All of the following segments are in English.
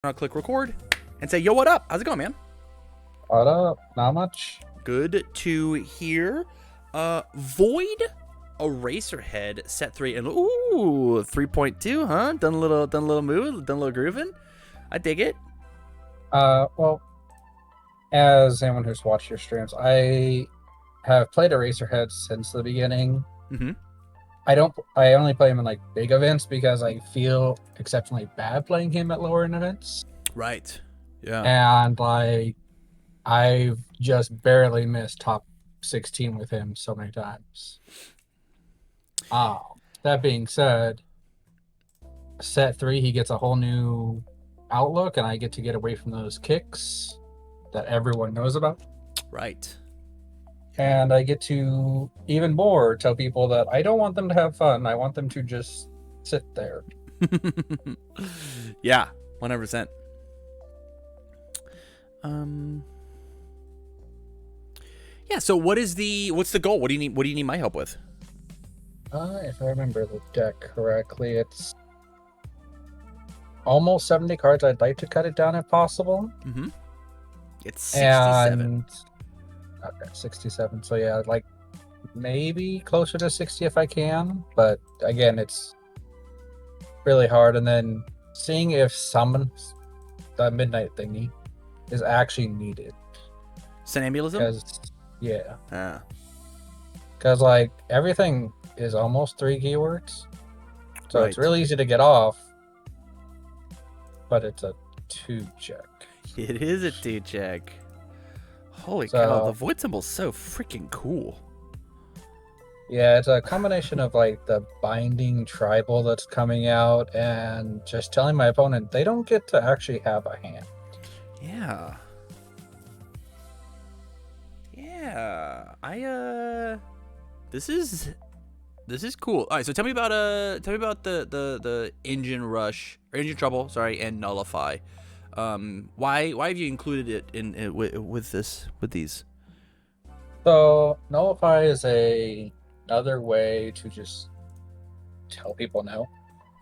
I'll click record and say, yo, what up? How's it going, man? What up? Not much. Good to hear. Void Eraserhead set 3 and ooh, 3.2, huh? Done a little move, done a little grooving. I dig it. Well, as anyone who's watched your streams, I have played Eraserhead since the beginning. Mm-hmm. I only play him in like big events because I feel exceptionally bad playing him at lower end events. Right. Yeah. And like I've just barely missed top 16 with him so many times. That being said, set 3 he gets a whole new outlook and I get to get away from those kicks that everyone knows about. Right. And I get to even more tell people that I don't want them to have fun. I want them to just sit there. Yeah, 100%. Yeah, so what's the goal? What do you need my help with? If I remember the deck correctly, it's almost 70 cards. I'd like to cut it down if possible. Mm-hmm. It's 67. And okay, 67. So yeah, like maybe closer to 60 if I can. But again, it's really hard. And then seeing if the midnight thingy is actually needed. Somnambulism? Because yeah. Ah. Because like everything is almost 3 keywords. So Right. it's really easy to get off. But it's a 2 check. It is a 2 check. Holy So- cow, the void symbol's so freaking cool. Yeah, it's a combination of like the binding tribal that's coming out and just telling my opponent they don't get to actually have a hand. Yeah. Yeah. This is cool. All right, so tell me about the engine rush or engine trouble, sorry, and nullify. Why have you included it in with these? So Nullify is another way to just tell people no.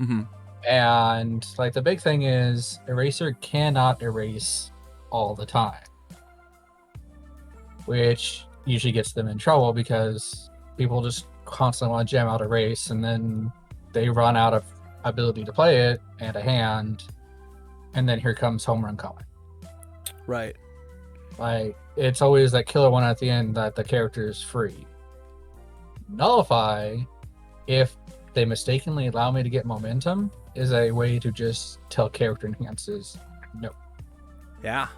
Mm-hmm. And like the big thing is Eraser cannot erase all the time. Which usually gets them in trouble because people just constantly want to jam out a race and then they run out of ability to play it and a hand, and then here comes home run coming. Right. Like it's always that killer one at the end that the character is free. Nullify, if they mistakenly allow me to get momentum, is a way to just tell character enhances no. Yeah.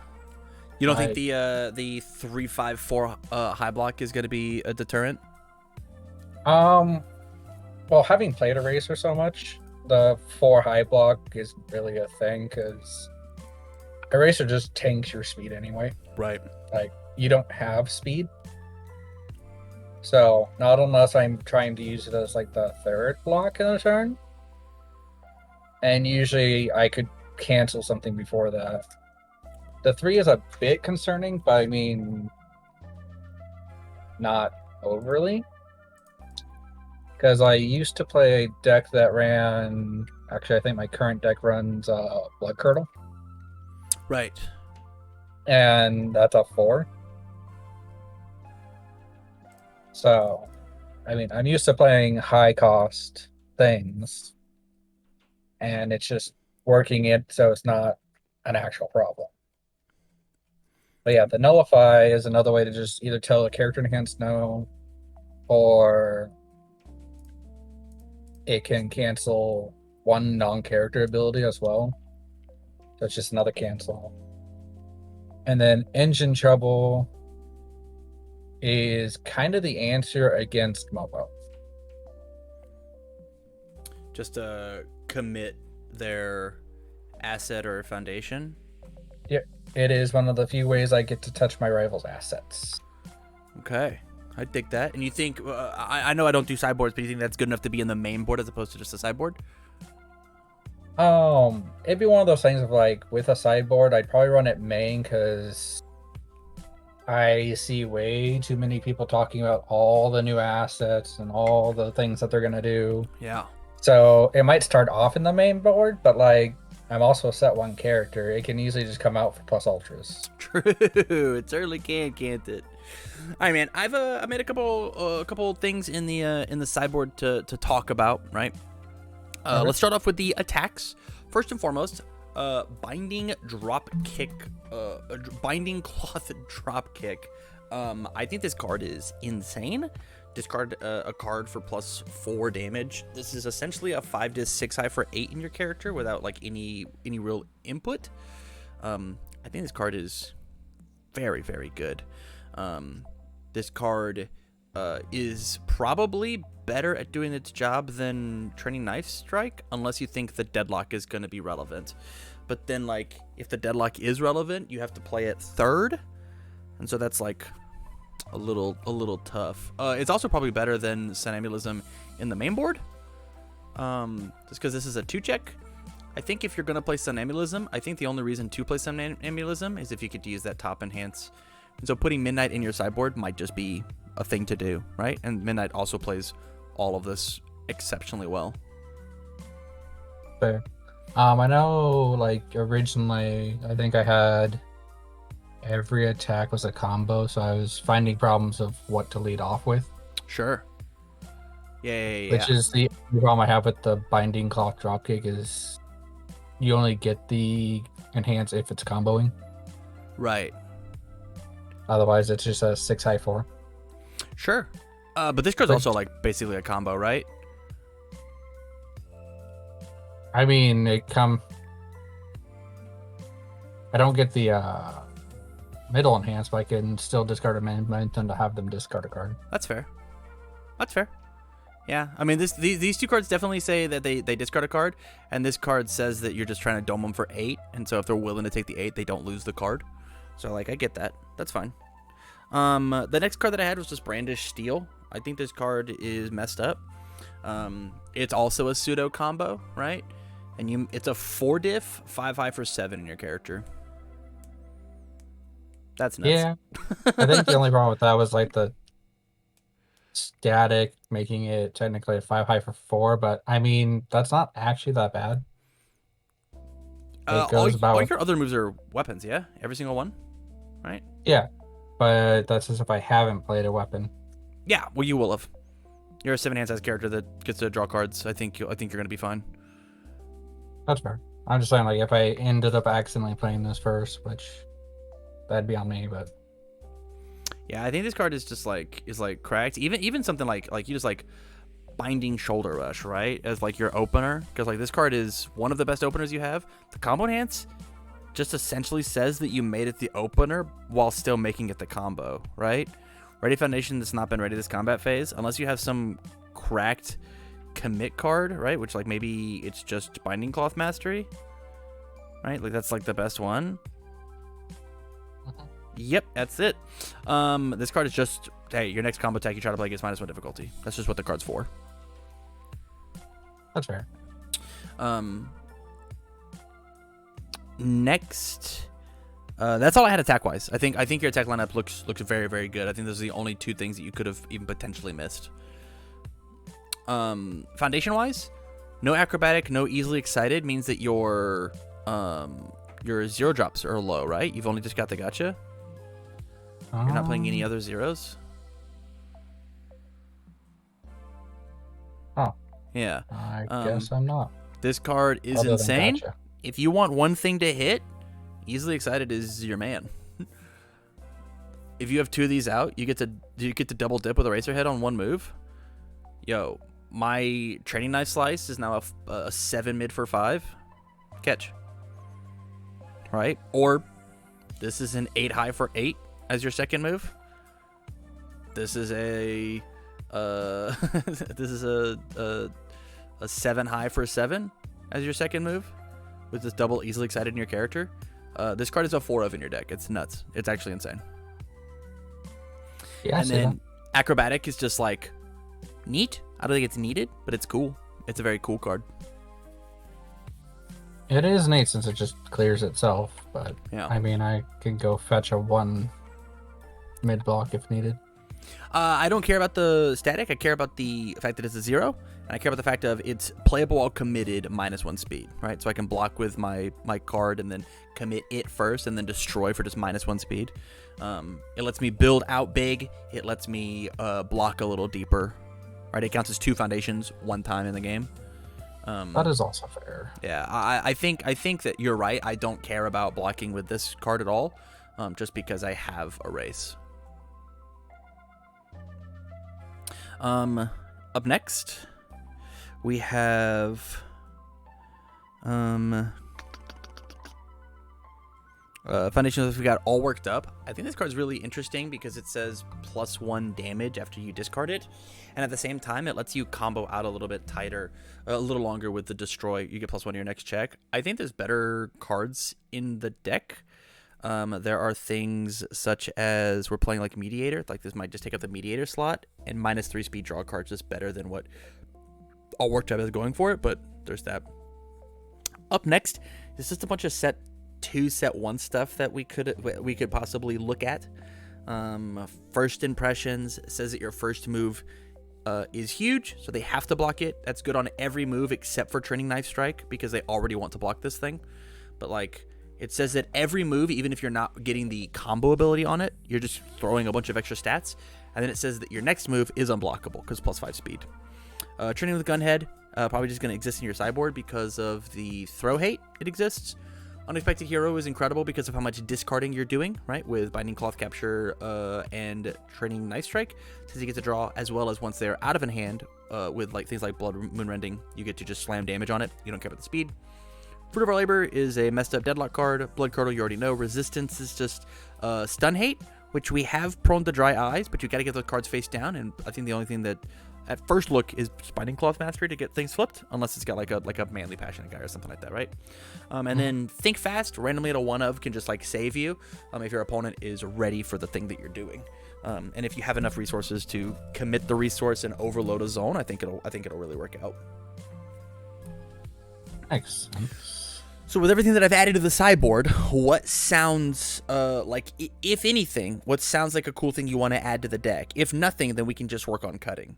You don't think Like- the 3-5-4 high block is going to be a deterrent? Well, having played Eraser so much, the 4 high block is really a thing because Eraser just tanks your speed anyway. Right. Like you don't have speed, so not unless I'm trying to use it as like the 3rd block in a turn, and usually I could cancel something before that. The 3 is a bit concerning, but I mean, not overly. Because I used to play a deck that ran. Actually, I think my current deck runs Blood Curdle, Right. and that's a 4. So, I mean, I'm used to playing high cost things, and it's just working it so it's not an actual problem. But yeah, the Nullify is another way to just either tell a character enhanced no, or it can cancel one non-character ability as well. So it's just another cancel. And then Engine Trouble is kind of the answer against Momo. Just to commit their asset or foundation. It is one of the few ways I get to touch my rival's assets. Okay. I dig that. And you think, I know I don't do sideboards, but you think that's good enough to be in the main board as opposed to just a sideboard? It'd be one of those things of like, with a sideboard, I'd probably run it main because I see way too many people talking about all the new assets and all the things that they're going to do. Yeah. So it might start off in the main board, but like I'm also a set 1 character. It can easily just come out for plus ultras. True, it certainly can, can't it? All right, man. I made a couple things in the sideboard to talk about, right? Okay. Let's start off with the attacks. First and foremost, binding cloth drop kick. I think this card is insane. Discard a card for +4 damage. This is essentially a 5 to 6 high for 8 in your character without like any real input. I think this card is very, very good. This card is probably better at doing its job than Training Knife Strike, unless you think the Deadlock is going to be relevant. But then, like, if the Deadlock is relevant, you have to play it third, and so that's like a little tough. It's also probably better than Somnambulism in the main board, just because this is a 2-check. I think if you're going to play Somnambulism, I think the only reason to play Somnambulism is if you could use that top enhance. And so putting Midnight in your sideboard might just be a thing to do, right? And Midnight also plays all of this exceptionally well. Fair. I know, like, originally, I think I had every attack was a combo, so I was finding problems of what to lead off with. Sure. Yeah. Which is the problem I have with the Binding Cloth Dropkick is you only get the enhance if it's comboing. Right. Otherwise, it's just a 6 high 4. Sure. But this card's also like basically a combo, right? I mean, I don't get the middle enhance, but I can still discard a momentum to have them discard a card. That's fair. Yeah, I mean, these two cards definitely say that they discard a card, and this card says that you're just trying to dome them for 8, and so if they're willing to take the 8, they don't lose the card. So, like, I get that. That's fine. The next card that I had was just Brandish Steel. I think this card is messed up. It's also a pseudo combo, right? And it's a 4 diff, 5 high for 7 in your character. That's nuts. Yeah. I think the only problem with that was like the static, making it technically a 5 high for 4, but I mean, that's not actually that bad. All your other moves are weapons, yeah? Every single one, right? Yeah, but that's just if I haven't played a weapon. Yeah, well, you will have. You're a 7-hand-size character that gets to draw cards. I think you're going to be fine. That's fair. I'm just saying, like, if I ended up accidentally playing this first, which that'd be on me, but yeah, I think this card is just like cracked. Even something like you just like Binding Shoulder Rush, right? As like your opener, because like this card is one of the best openers you have. The combo enhance just essentially says that you made it the opener while still making it the combo, right? Ready Foundation that's not been ready this combat phase, unless you have some cracked commit card, right? Which like maybe it's just Binding Cloth Mastery, right? Like that's like the best one. Yep, that's it. This card is just, hey, your next combo attack you try to play gets -1 difficulty. That's just what the card's for. That's fair. Next, that's all I had attack wise. I think your attack lineup looks very, very good. I think those are the only 2 things that you could have even potentially missed. Foundation wise, no acrobatic, no easily excited means that your 0 drops are low, right? You've only just got the gotcha. You're not playing any other 0s. Oh. Yeah. I guess I'm not. This card is insane. Gotcha. If you want one thing to hit, easily excited is your man. If you have 2 of these out, you get to double dip with Eraserhead on 1 move. Yo, my Training Knife Slice is now a 7 mid for 5. Catch. Right? Or this is an 8 high for 8 as your second move. This is a this is a 7 high for 7 as your second move with this double easily excited in your character. This card is a 4 of in your deck. It's nuts. It's actually insane. Yeah, and then acrobatic is just like neat. I don't think it's needed, but it's cool. It's a very cool card. It is neat since it just clears itself, but yeah. I mean, I can go fetch a 1 mid block if needed. I don't care about the static. I care about the fact that it's a 0, and I care about the fact of it's playable while committed -1 speed, right? So I can block with my card and then commit it first, and then destroy for just -1 speed. It lets me build out big. It lets me block a little deeper, right? It counts as 2 foundations 1 time in the game. That is also fair. Yeah, I think that you're right. I don't care about blocking with this card at all, just because I have Erase. Up next, we have Foundations. We got All Worked Up. I think this card's really interesting because it says +1 damage after you discard it, and at the same time, it lets you combo out a little bit tighter, a little longer with the Destroy. You get +1 to your next check. I think there's better cards in the deck. There are things such as we're playing like Mediator. Like this might just take up the Mediator slot, and -3 speed draw cards is better than what All Worked Up is going for it, but there's that. Up next is just a bunch of set 2, set 1 stuff that we could possibly look at. First Impressions says that your first move is huge, so they have to block it. That's good on every move except for Training Knife Strike because they already want to block this thing. But like, it says that every move, even if you're not getting the combo ability on it, you're just throwing a bunch of extra stats. And then it says that your next move is unblockable because +5 speed. Training with Gunhead, probably just going to exist in your sideboard because of the throw hate it exists. Unexpected Hero is incredible because of how much discarding you're doing, right? With Binding Cloth Capture and Training Knife Strike, since you get to draw, as well as once they're out of in hand, with like things like Blood Moon Rending, you get to just slam damage on it. You don't care about the speed. Fruit of Our Labor is a messed up Deadlock card. Blood Curdle, you already know. Resistance is just Stun Hate, which we have Prone to Dry Eyes, but you got to get those cards face down. And I think the only thing that at first look is Binding Cloth Mastery to get things flipped, unless it's got like a Manly Passionate guy or something like that, right? And then Think Fast, randomly at a 1-of, can just like save you if your opponent is ready for the thing that you're doing. And if you have enough resources to commit the resource and overload a zone, I think it'll really work out. Thanks. So with everything that I've added to the sideboard, what sounds like, if anything, what sounds like a cool thing you want to add to the deck? If nothing, then we can just work on cutting.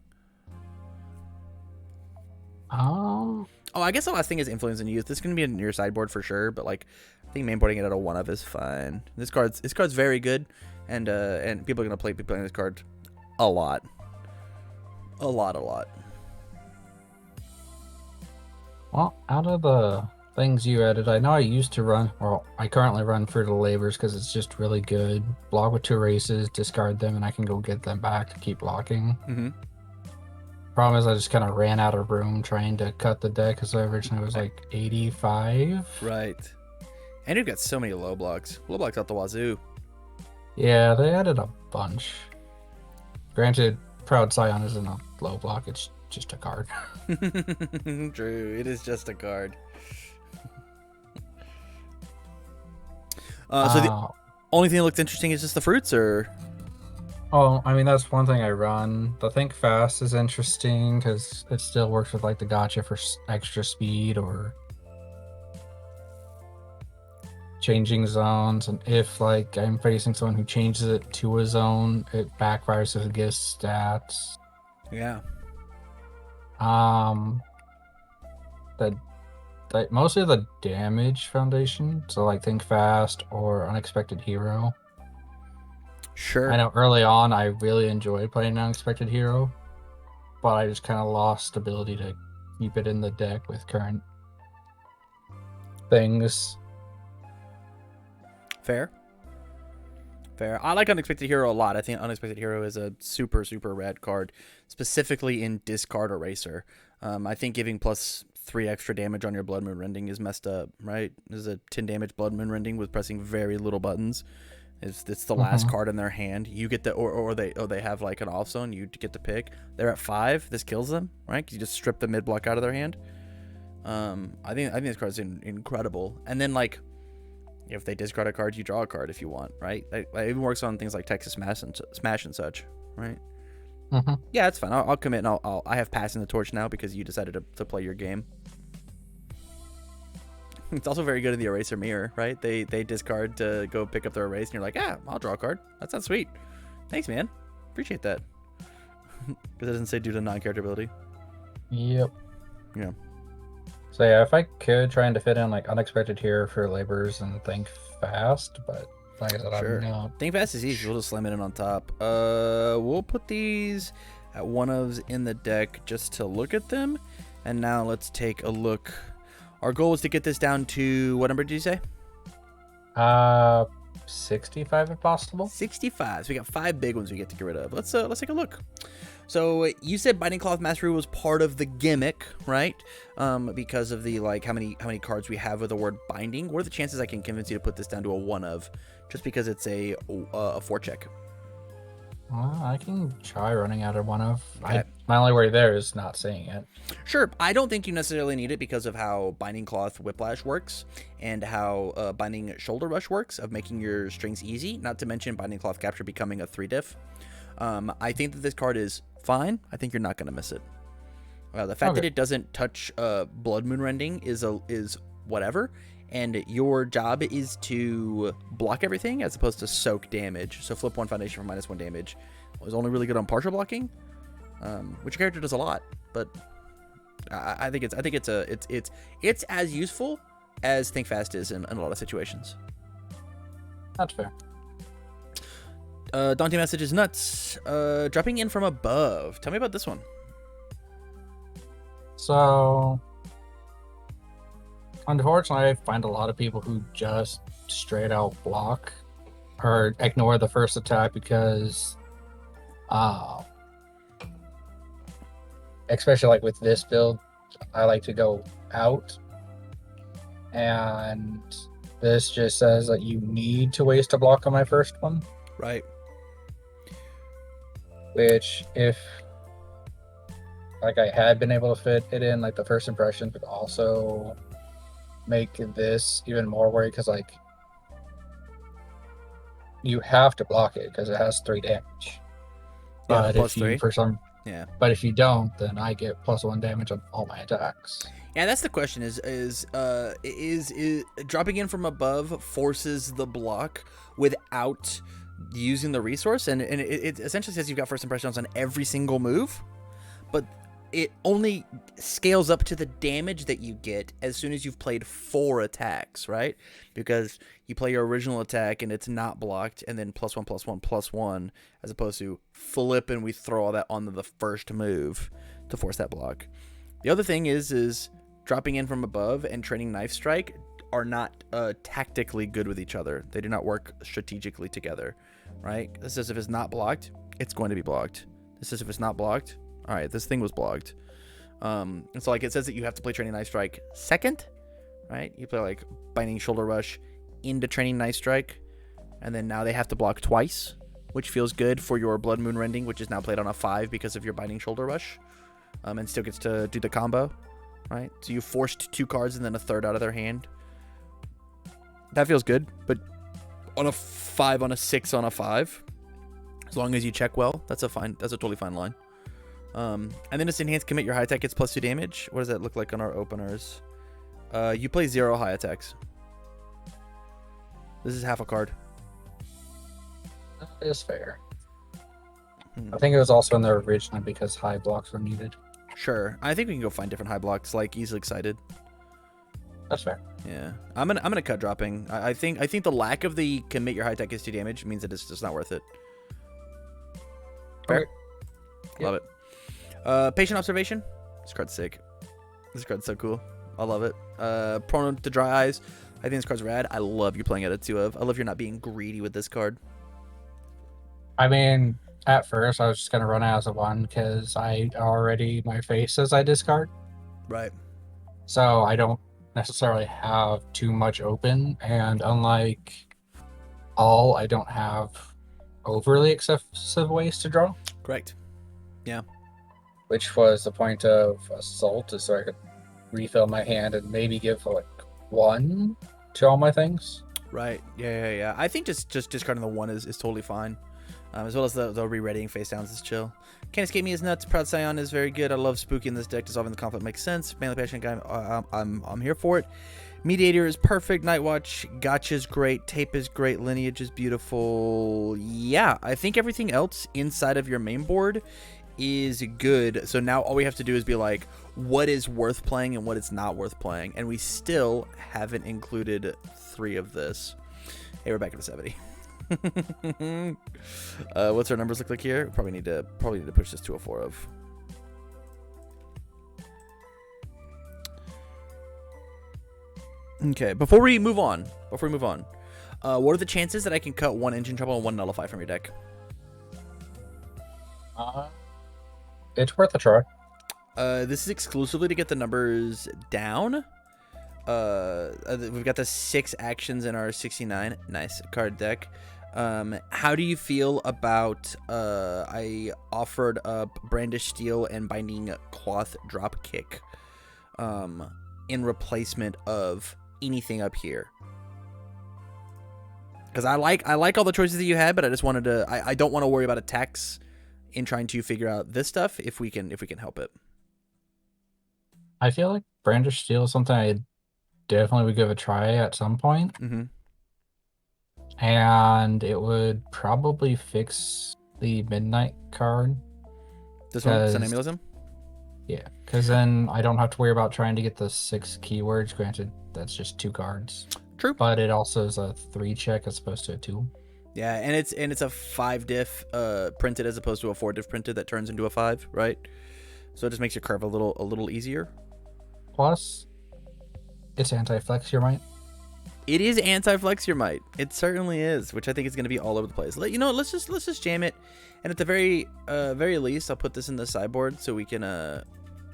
Oh, I guess the last thing is Influence and Youth. This is going to be in your sideboard for sure, but like, I think mainboarding it at a 1-of is fine. This card's very good, and people are going to be playing this card a lot. A lot. Well, out of the things you added, I know I used to run, well, I currently run Fruit of the Labors because it's just really good. Block with 2 races, discard them, and I can go get them back to keep blocking. Mm-hmm. Problem is I just kind of ran out of room trying to cut the deck because I originally was like 85. Right. And you've got so many low blocks. Low blocks out the wazoo. Yeah, they added a bunch. Granted, Proud Scion isn't a low block, it's just a card. True, it is just a card. So the only thing that looks interesting is just the fruits, or? Oh, I mean, that's one thing I run. The Think Fast is interesting because it still works with like the gotcha for extra speed or changing zones. And if like I'm facing someone who changes it to a zone, it backfires if it gives stats. Yeah. Mostly the damage foundation. So like Think Fast or Unexpected Hero. Sure. I know early on I really enjoyed playing Unexpected Hero, but I just kind of lost ability to keep it in the deck with current things. Fair. I like Unexpected Hero a lot. I think Unexpected Hero is a super, super rad card, specifically in Discard Eraser. I think giving +3 extra damage on your Blood Moon Rending is messed up, right? There's a 10 damage Blood Moon Rending with pressing very little buttons. It's the last card in their hand. You get the or they have like an off zone. You get to pick. They're at 5. This kills them, right? 'Cause you just strip the mid block out of their hand. I think this card's incredible. And then like, if they discard a card, you draw a card if you want, right? It even works on things like Texas Smash and such, right? Yeah, it's fine. I'll commit, and I have Passing the Torch now because you decided to play your game. It's also very good in the Eraser Mirror, right? They discard to go pick up their erase, and you're like, yeah, I'll draw a card. That sounds sweet. Thanks, man. Appreciate that. Because it doesn't say due to non-character ability. Yep. Yeah. So yeah, if I could try and to fit in like unexpected here for laborers and think fast, but like I said, Sure. I'm not. Think fast is easy. We'll just slam it in on top. We'll put these at one-ofs in the deck just to look at them. And now let's take a look. Our goal was to get this down to, what number did you say? 65 if possible. 65. So we got 5 big ones we get to get rid of. Let's take a look. So you said Binding Cloth Mastery was part of the gimmick, right? Because of the like how many cards we have with the word binding. What are the chances I can convince you to put this down to a 1-of, just because it's a 4-check? I can try running out of one of. Okay. My only worry there is not seeing it. Sure. I don't think you necessarily need it because of how Binding Cloth Whiplash works and how Binding Shoulder Rush works of making your strings easy, not to mention Binding Cloth Capture becoming a 3-diff. I think that this card is fine. I think you're not going to miss it. The fact that it doesn't touch Blood Moon Rending is whatever, and your job is to block everything as opposed to soak damage. So flip 1 foundation for -1 damage. It was only really good on partial blocking, which your character does a lot, but I think it's as useful as Think Fast is in a lot of situations. That's fair. Daunting Message is nuts. Dropping in from above. Tell me about this one. So, unfortunately, I find a lot of people who just straight out block or ignore the first attack because, especially like with this build, I like to go out, and this just says that you need to waste a block on my first one. Right. Which, if like I had been able to fit it in, like the first impression would also make this even more worried because like you have to block it because it has 3 damage. Yeah, But if you 3. But if you don't, then I get +1 damage on all my attacks. Yeah, that's the question. Is dropping in from above forces the block without using the resource, and it essentially says you've got first impressions on every single move, but it only scales up to the damage that you get as soon as you've played 4 attacks, right? Because you play your original attack and it's not blocked, and then +1/+1/+1, as opposed to flip and we throw all that onto the first move to force that block. The other thing is dropping in from above and training Knife Strike are not tactically good with each other. They do not work strategically together, right? This says if it's not blocked, it's going to be blocked. This says if it's not blocked, all right, this thing was blocked. And so like it says that you have to play Training Knife Strike second, right? You play like Binding Shoulder Rush into Training Knife Strike, and then now they have to block twice, which feels good for your Blood Moon Rending, which is now played on a 5 because of your Binding Shoulder Rush, and still gets to do the combo, right? So you forced 2 cards and then a third out of their hand. That feels good, but on a 5, on a 6, on a 5, as long as you check well, that's a totally fine line. And then this enhanced commit your high attack gets +2 damage. What does that look like on our openers? You play 0 high attacks. This is half a card. That is fair. I think it was also in there originally because high blocks were needed. Sure. I think we can go find different high blocks, like Easily Excited. That's fair. Yeah. I'm gonna cut dropping. I think the lack of the commit your high attack gets 2 damage means that it's just not worth it. Fair. Okay. Love it. Patient Observation. This card's sick. This card's so cool. I love it. Prone to Dry Eyes. I think this card's rad. I love you playing at a 2-of. I love you're not being greedy with this card. I mean, at first I was just gonna run it as a 1 because my face says I discard. Right. So I don't necessarily have too much open, and unlike I don't have overly excessive ways to draw. Correct. Yeah. Which was the point of Assault, is so I could refill my hand and maybe give like 1 to all my things. Right. Yeah. I think just discarding the 1 is totally fine. As well as the re-readying face downs is chill. Can't Escape Me is nuts. Proud Scion is very good. I love Spooky in this deck. Dissolving the Conflict makes sense. Manly Passionate Guy, I'm here for it. Mediator is perfect. Nightwatch, Gotcha's great. Tape is great. Lineage is beautiful. Yeah, I think everything else inside of your main board is good. So now all we have to do is be like, what is worth playing and what is not worth playing. And we still haven't included 3 of this. Hey, we're back at a 70. What's our numbers look like here? Probably need to push this to a 4 of. Okay, before we move on, what are the chances that I can cut 1 Engine Trouble and 1 Nullify from your deck? It's worth a try. This is exclusively to get the numbers down. We've got the 6 actions in our 69 nice card deck. How do you feel about I offered up Brandish Steel and Binding Cloth Drop Kick in replacement of anything up here? Because I like all the choices that you had, but I just wanted to I don't want to worry about attacks in trying to figure out this stuff if we can help it. I feel like Brandish Steel is something I definitely would give a try at some point. Mm-hmm. And it would probably fix the Midnight card. This one, Somnambulism? Yeah, because then I don't have to worry about trying to get the 6 keywords. Granted, that's just 2 cards. True. But it also is a 3 check as opposed to a 2. Yeah, and it's a 5 diff printed as opposed to a 4 diff printed that turns into a 5, right? So it just makes your curve a little easier. Plus, it's anti-flex your might. It is anti-flex your might. It certainly is, which I think is going to be all over the place. You know, let's just jam it, and at the very least, I'll put this in the sideboard so we can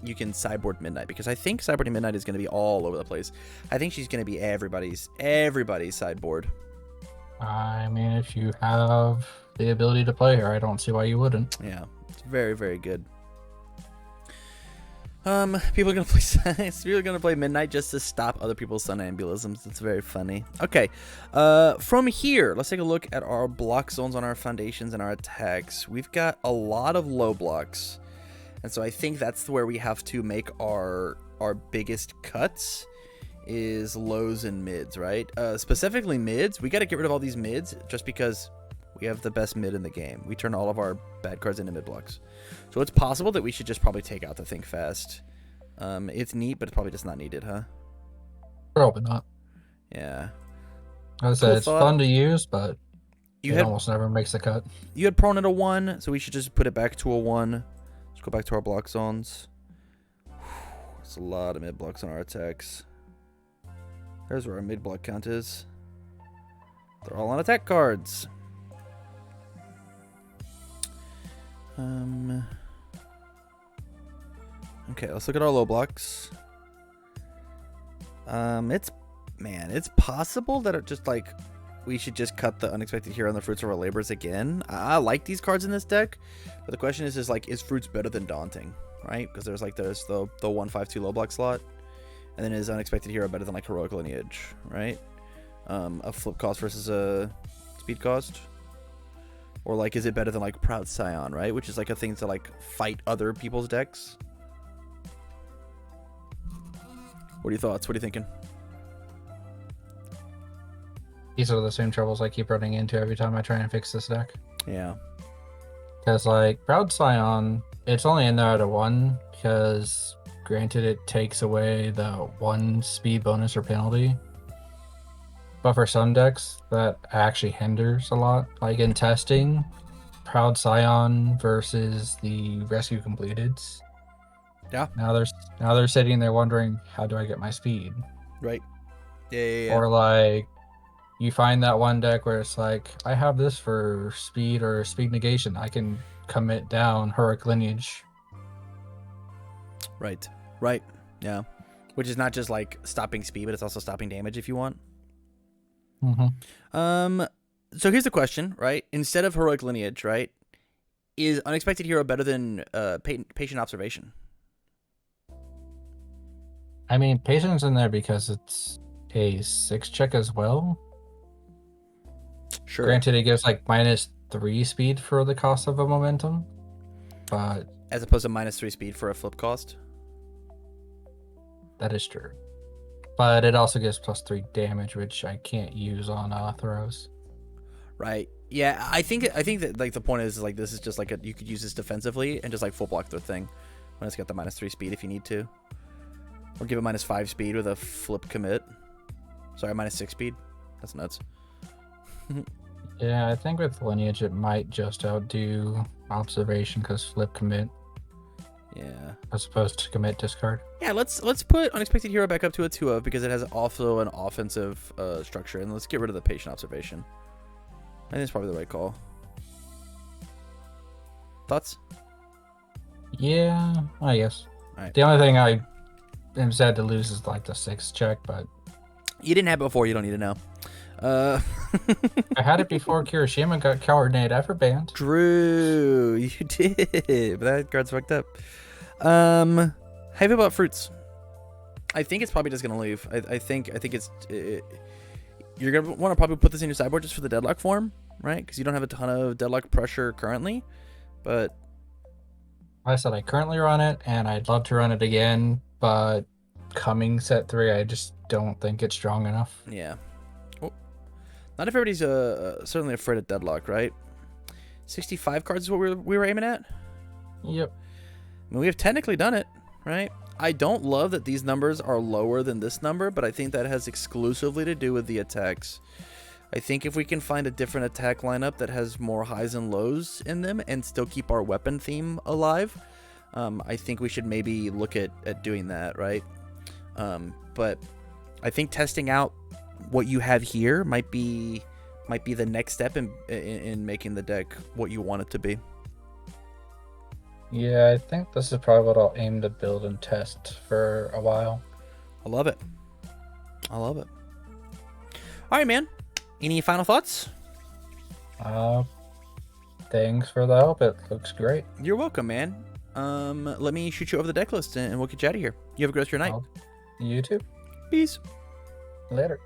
you can sideboard Midnight, because I think sideboarding Midnight is going to be all over the place. I think she's going to be everybody's sideboard. I mean, if you have the ability to play her, I don't see why you wouldn't. Yeah, it's very, very good. People are gonna play Midnight just to stop other people's Somnambulisms. It's very funny. Okay, from here, let's take a look at our block zones on our foundations and our attacks. We've got a lot of low blocks, and so I think that's where we have to make our biggest cuts, is lows and mids, right? Specifically mids. We got to get rid of all these mids just because we have the best mid in the game. We turn all of our bad cards into mid blocks. So it's possible that we should just probably take out the Think Fast. It's neat, but it's probably just not needed, huh? Probably not. Yeah. As I said, it's fun to use, but it almost never makes the cut. You had prone at a 1, so we should just put it back to a 1. Let's go back to our block zones. That's a lot of mid blocks on our attacks. There's where our mid block count is. They're all on attack cards. Okay, let's look at our low blocks. It's possible that it just like we should just cut the Unexpected Hero and the Fruits of Our Labors again. I like these cards in this deck, but the question is like, is Fruits better than Daunting, right? Because there's the 1/5/2 low block slot, and then is Unexpected Hero better than like Heroic Lineage, right? A flip cost versus a speed cost. Or, like, is it better than, like, Proud Scion, right? Which is, like, a thing to, like, fight other people's decks. What are your thoughts? What are you thinking? These are the same troubles I keep running into every time I try and fix this deck. Yeah. Because, like, Proud Scion, it's only in there at a 1, because, granted, it takes away the 1 speed bonus or penalty. But for some decks, that actually hinders a lot. Like in testing, Proud Scion versus the Rescue Completeds. Yeah. Now they're sitting there wondering, how do I get my speed? Right. Yeah. Or like, you find that one deck where it's like, I have this for speed or speed negation. I can commit down Heroic Lineage. Right. Yeah. Which is not just like stopping speed, but it's also stopping damage if you want. Mm-hmm. So here's the question, right? Instead of Heroic Lineage, right, is Unexpected Hero better than Patient Observation? I mean, Patience in there because it's a 6 check as well. Sure. Granted, it gives like -3 speed for the cost of a momentum, but as opposed to -3 speed for a flip cost. That is true. but it also gives +3 damage, which I can't use on throws. Right. Yeah, I think that like the point is like this is just like you could use this defensively and just like full block the thing when it's got the -3 speed if you need to, or give it -5 speed with a flip commit. Sorry, -6 speed. That's nuts. Yeah, I think with lineage it might just outdo observation because flip commit Yeah. as opposed to commit discard. Yeah, let's put unexpected hero back up to a 2 of because it has also an offensive structure, and let's get rid of the patient observation. I think it's probably the right call. Thoughts? Yeah, I guess. All right. The only thing I am sad to lose is like the 6 check, but You didn't have it before. You don't need to know. I had it before Kirishima got Coward Ever banned. Drew, you did. But that card's fucked up. How do you feel about fruits? I think it's probably just gonna leave. I think it's you're gonna want to probably put this in your sideboard just for the deadlock form, right? Because you don't have a ton of deadlock pressure currently. But I said I currently run it, and I'd love to run it again, but coming set 3, I just don't think it's strong enough. yeah, oh, not everybody's certainly afraid of deadlock, right? 65 cards is what we were aiming at. Yep. I mean, we have technically done it, right? I don't love that these numbers are lower than this number, but I think that has exclusively to do with the attacks. I think if we can find a different attack lineup that has more highs and lows in them and still keep our weapon theme alive, I think we should maybe look at doing that, right? But I think testing out what you have here might be the next step in making the deck what you want it to be. Yeah, I think this is probably what I'll aim to build and test for a while. I love it. I love it. All right, man. Any final thoughts? Thanks for the help. It looks great. You're welcome, man. Let me shoot you over the deck list and we'll get you out of here. You have a great rest of your night. You too. Peace. Later.